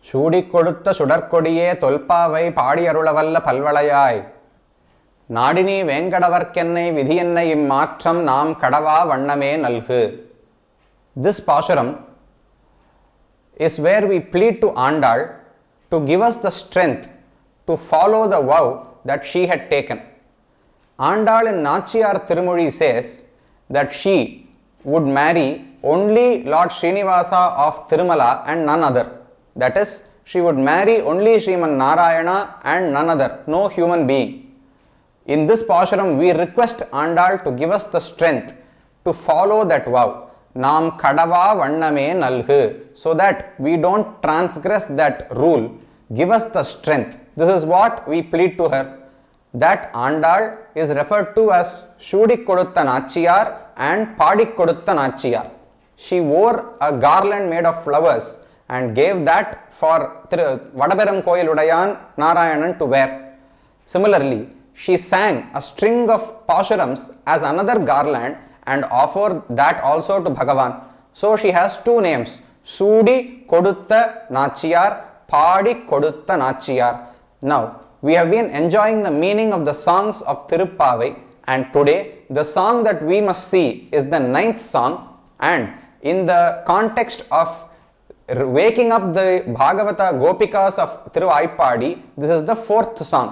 சூடிக் கொடுத்த சுடற்கொடியே தொல்பாவை பாடியருளவல்ல பல்வளையாய் நாடினி வேங்கடவர்க்கென்னை விதியென்னை இம்மாற்றம் நாம் கடவா வண்ணமே நல்கு. This pashuram is where we plead to Andal to give us the strength to follow the vow that she had taken. Andal in Nachiyar Tirumozhi says that she would marry only Lord Srinivasa of Tirumala and none other. That is, she would marry only Sriman Narayana and none other, no human being. In this pashuram, we request Andal to give us the strength to follow that vow. Naam kadava vanname nalgu, so that we don't transgress that rule. Give us the strength. This is what we plead to her. That Andal is referred to as Shudik Kodutta Nachiyar and Padik Kodutta Nachiyar. She wore a garland made of flowers and gave that for Vadaperam Koil Udayan Narayanan to wear. Similarly, she sang a string of pashurams as another garland and offered that also to Bhagavan. So she has two names, Sudi Kodutta Nachiyar, Padi Kodutta Nachiyar. Now, we have been enjoying the meaning of the songs of Tirupavai, and today the song that we must see is the 9th song, and in the context of waking up the Bhagavata Gopikas of Thiruvaipadi, this is the 4th song.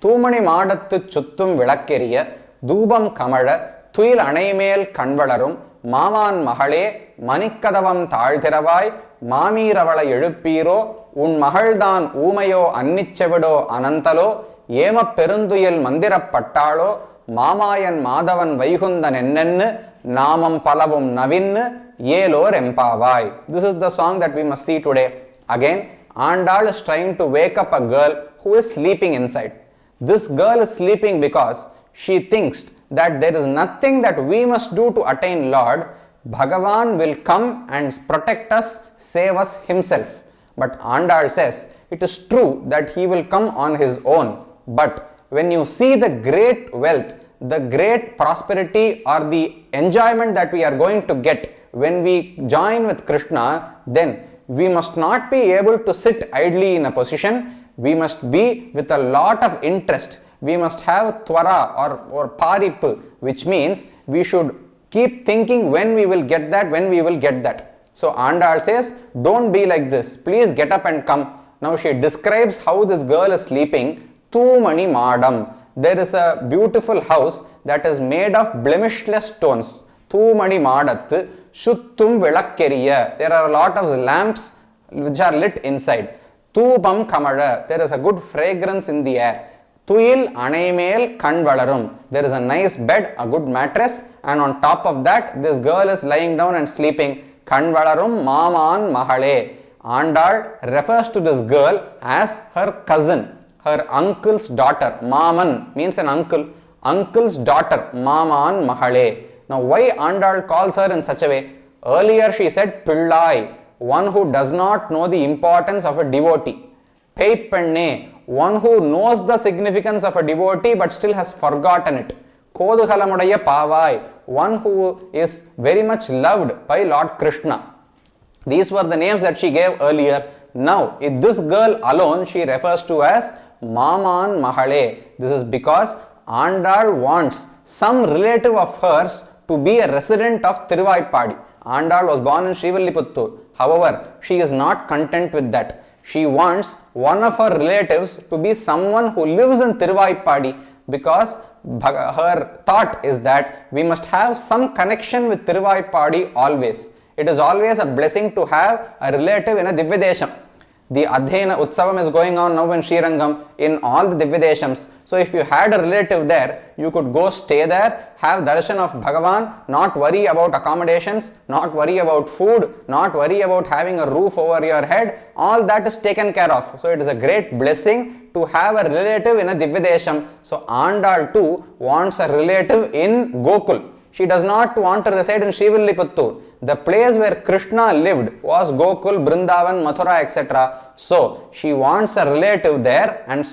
தூமணி மாடத்து சுத்தும் விளக்கெரிய தூபம் கமழ துயில் அணைமேல் கண்வளரும் மாமான் மகளே மணிக்கதவம் தாழ்திரவாய் மாமீரவளை எழுப்பீரோ உன் மகள்தான் ஊமையோ அன்னிச்செவிடோ அனந்தலோ ஏமப் பெருந்துயில் மந்திரப்பட்டாளோ மாமாயன் மாதவன் வைகுந்தன் என்னென்னு நாமம் பலவும் நவின்னு ஏலோர் எம்பாவாய். This is the song that we must see today. Again, Andal is trying to wake up a girl who is sleeping inside. This girl is sleeping because she thinks that there is nothing that we must do to attain Lord. Bhagavan will come and protect us, save us himself. But Andal says it is true that he will come on his own. But when you see the great wealth, the great prosperity or the enjoyment that we are going to get when we join with Krishna, then we must not be able to sit idly in a position. We must be with a lot of interest. We must have twara or parip, which means we should keep thinking when we will get that. So Andal says, don't be like this. Please get up and come. Now she describes how this girl is sleeping. Thumani madam. There is a beautiful house that is made of blemishless stones. Thumani madathu shuttum vilakkeriya. There are a lot of lamps which are lit inside. Thupam kamala, there is a good fragrance in the air. Tuyil anaimel kanvalarum, there is a nice bed, a good mattress, and on top of that, this girl is lying down and sleeping. Kanvalarum maman mahale. Andal refers to this girl as her cousin, her uncle's daughter. Maman means an uncle. Uncle's daughter, maman mahale. Now, why Andal calls her in such a way? Earlier she said Pillai, one who does not know the importance of a devotee. Peippanne, one who knows the significance of a devotee but still has forgotten it. Koduhalamudaya Pavai, one who is very much loved by Lord Krishna. These were the names that she gave earlier. Now, this girl alone she refers to as Maman Mahale. This is because Andal wants some relative of hers to be a resident of Thiruvaipadi. Andal was born in Srivilliputtur. However, she is not content with that. She wants one of her relatives to be someone who lives in Thiruvaipadi, because her thought is that we must have some connection with Thiruvaipadi always. It is always a blessing to have a relative in a Divyadesham. The Adhyayana Utsavam is going on now in Srirangam in all the Divyadeshams. So if you had a relative there, you could go stay there, have darshan of Bhagavan, not worry about accommodations, not worry about food, not worry about having a roof over your head. All that is taken care of. So it is a great blessing to have a relative in a Divyadesham. So Andal too wants a relative in Gokul. She does not want to reside in Srivilliputtur. The place where Krishna lived was Gokul, Brindavan, Mathura, etc. So she wants a relative there, and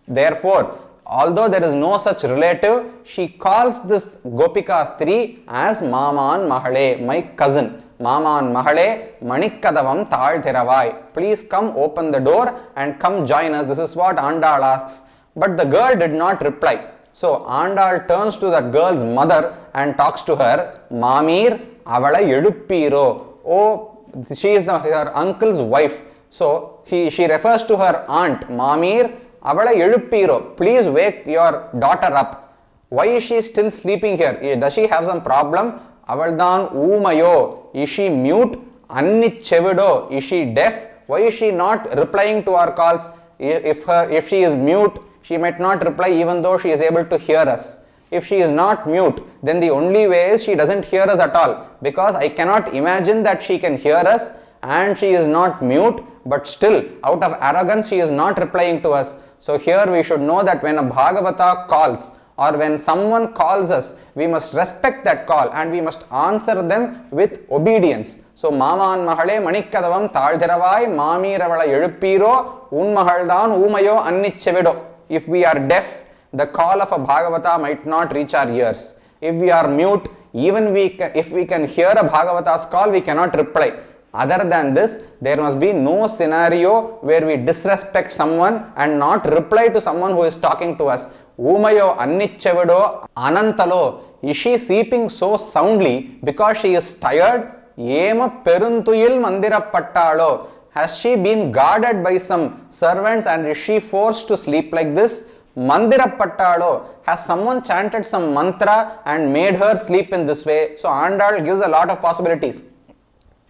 therefore, although there is no such relative, she calls this Gopika Stri as Maman Mahale, my cousin. Maman Mahale Manikadavam Tal Thiravai. Please come open the door and come join us. This is what Andal asks. But the girl did not reply. So Andal turns to that girl's mother and talks to her. Mamir Avala Yeduppiro. Oh, she is her uncle's wife. So she refers to her aunt. Mamir Avala Yeduppiro. Please wake your daughter up. Why is she still sleeping here? Does she have some problem? Avaldan Umayo. Is she mute? Annichevido. Is she deaf? Why is she not replying to our calls? If she is mute, she might not reply even though she is able to hear us. If she is not mute, then the only way is she doesn't hear us at all, because I cannot imagine that she can hear us and she is not mute, but still out of arrogance she is not replying to us. So here we should know that when a Bhagavata calls or when someone calls us, we must respect that call and we must answer them with obedience. So Maman Mahale Manikadavam Taldhiravai Mamiravala Yeduppiro Unmahaldan Umayo Annichevido. If we are deaf, the call of a Bhagavata might not reach our ears. If we are mute, even if we can hear a Bhagavata's call, we cannot reply. Other than this, there must be no scenario where we disrespect someone and not reply to someone who is talking to us. Umayo Annichevido Anantalo. Is she sleeping so soundly because she is tired? Yema Peruntuyil Mandira Pattalo. Has she been guarded by some servants and is she forced to sleep like this? Mandira Pattalo. Has someone chanted some mantra and made her sleep in this way? So Andal gives a lot of possibilities.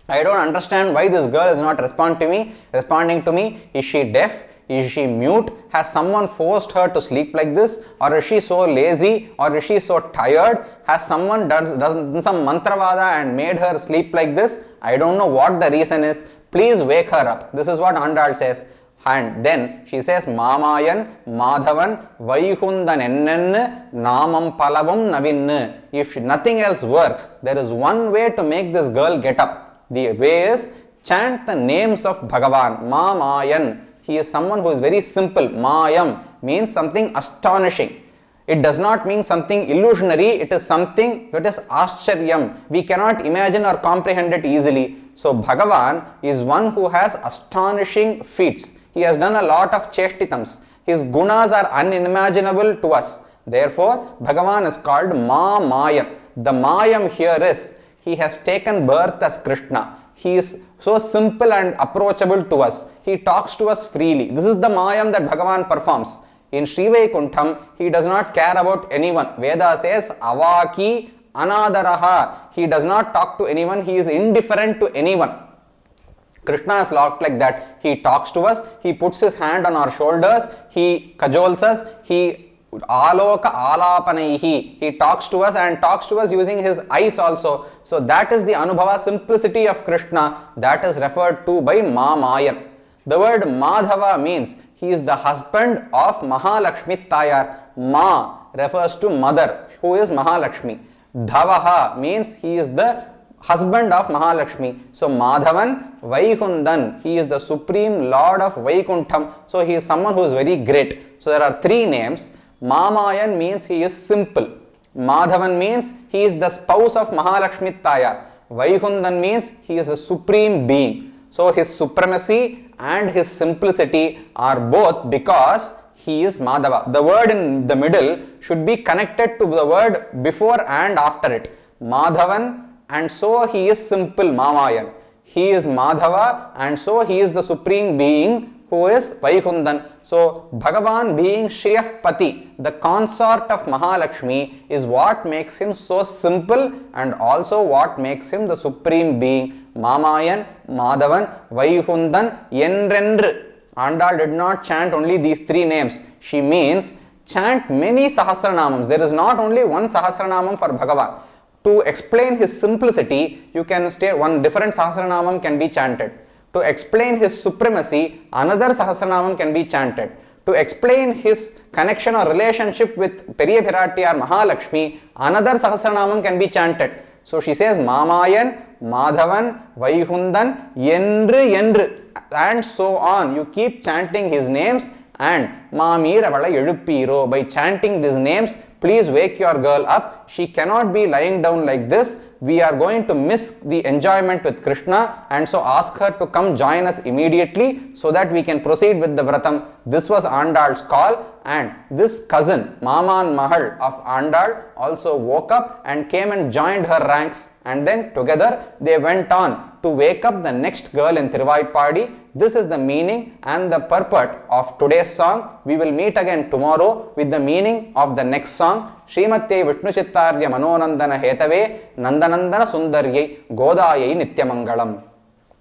I don't understand why this girl is not responding to me. Is she deaf? Is she mute? Has someone forced her to sleep like this? Or is she so lazy? Or is she so tired? Has someone done some mantravada and made her sleep like this? I don't know what the reason is. Please wake her up. This is what Andal says. And then she says, Mamayan, Madhavan, Vaihundan Ennan, Namam Palavum Navinnu. If nothing else works, there is one way to make this girl get up. The way is chant the names of Bhagavan. Mamayan. He is someone who is very simple. Mayam means something astonishing. It does not mean something illusionary. It is something that is ascharyam. We cannot imagine or comprehend it easily. So Bhagavan is one who has astonishing feats. He has done a lot of cheshtitams. His gunas are unimaginable to us. Therefore, Bhagavan is called Mayam. The Mayam here is, he has taken birth as Krishna. He is so simple and approachable to us. He talks to us freely. This is the Mayam that Bhagavan performs. In Sri Vaikuntham, he does not care about anyone. Veda says, Avaki Anadaraha. He does not talk to anyone. He is indifferent to anyone. Krishna is locked like that. He talks to us. He puts his hand on our shoulders. He cajoles us. He Aloka Alapanaihi. He talks to us and talks to us using his eyes also. So that is the Anubhava simplicity of Krishna that is referred to by Mamayan. The word Madhava means he is the husband of Mahalakshmi Tayar. Ma refers to mother, who is Mahalakshmi. Dhavaha means he is the husband of Mahalakshmi. So Madhavan Vaihundan, he is the supreme lord of Vaikuntham. So he is someone who is very great. So there are three names. Mamayan means he is simple. Madhavan means he is the spouse of Mahalakshmi Tayar. Vaihundan means he is a supreme being. So his supremacy and his simplicity are both because he is Madhava. The word in the middle should be connected to the word before and after it. Madhavan, and so he is simple, Mamayan. He is Madhava and so he is the supreme being who is Vaikundan. So Bhagavan being Shriyaf Pati, the consort of Mahalakshmi, is what makes him so simple and also what makes him the supreme being. Mamayan, Madhavan, Vaihundan, Yenrendru. Andal did not chant only these three names. She means chant many Sahasranamams. There is not only one Sahasranamam for Bhagavan. To explain his simplicity, you can state one different Sahasranamam can be chanted. To explain his supremacy, another Sahasranamam can be chanted. To explain his connection or relationship with Periya Pirati or Mahalakshmi, another Sahasranamam can be chanted. So she says Mamayan, Madhavan, Vaihundan, Yendru, and so on. You keep chanting his names and Mameeravala Eluppiro. By chanting these names, please wake your girl up. She cannot be lying down like this. We are going to miss the enjoyment with Krishna, and so ask her to come join us immediately so that we can proceed with the Vratam. This was Andal's call, and this cousin, Maman Mahal of Andal, also woke up and came and joined her ranks, and then together they went on to wake up the next girl in Thiruvaipadi. This is the meaning and the purport of today's song. We will meet again tomorrow with the meaning of the next song. Srimate Vishnu Chittarya Manonandana Hetave Nandanandana Sundaryai Godayai Nityamangalam.